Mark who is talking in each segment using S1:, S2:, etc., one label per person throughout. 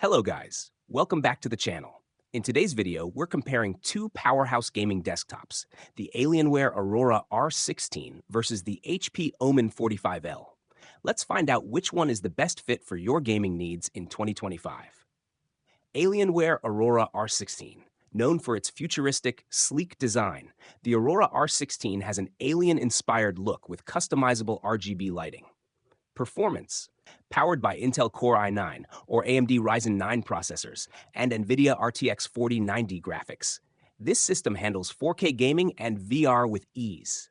S1: Hello guys, welcome back to the channel. In today's video, we're comparing two powerhouse gaming desktops, the Alienware Aurora R16 versus the HP Omen 45L. Let's find out which one is the best fit for your gaming needs in 2025. Alienware Aurora R16. Known for its futuristic, sleek design, the Aurora R16 has an alien-inspired look with customizable RGB lighting. Performance. Powered by Intel Core i9 or AMD Ryzen 9 processors and NVIDIA RTX 4090 graphics, this system handles 4K gaming and VR with ease.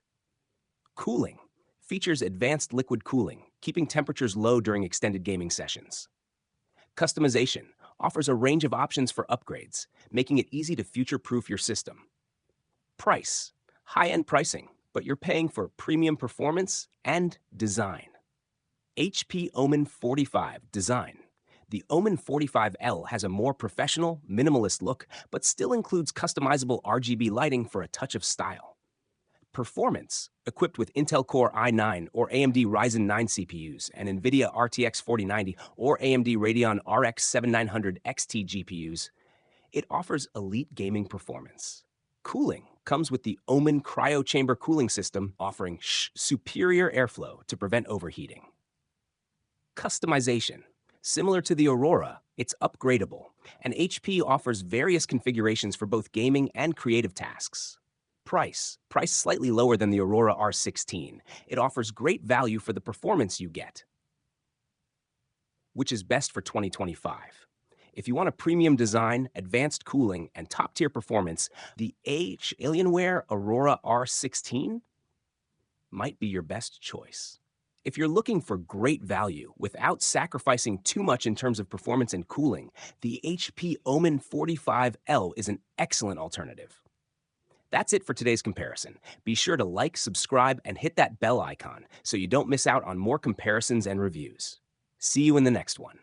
S1: Cooling. Features advanced liquid cooling, keeping temperatures low during extended gaming sessions. Customization. Offers a range of options for upgrades, making it easy to future-proof your system. Price. High-end pricing, but you're paying for premium performance and design. HP Omen 45 design. The Omen 45L has a more professional, minimalist look, but still includes customizable RGB lighting for a touch of style. Performance. Equipped with Intel Core i9 or AMD Ryzen 9 CPUs and NVIDIA RTX 4090 or AMD Radeon RX 7900 XT GPUs, it offers elite gaming performance. Cooling comes with the Omen Cryo Chamber cooling system, offering superior airflow to prevent overheating. Customization. Similar to the Aurora, it's upgradable, and HP offers various configurations for both gaming and creative tasks. Price slightly lower than the Aurora R16. It offers great value for the performance you get. Which is best for 2025? If you want a premium design, advanced cooling, and top-tier performance, the Alienware Aurora R16 might be your best choice. If you're looking for great value without sacrificing too much in terms of performance and cooling, the HP Omen 45L is an excellent alternative. That's it for today's comparison. Be sure to like, subscribe, and hit that bell icon so you don't miss out on more comparisons and reviews. See you in the next one.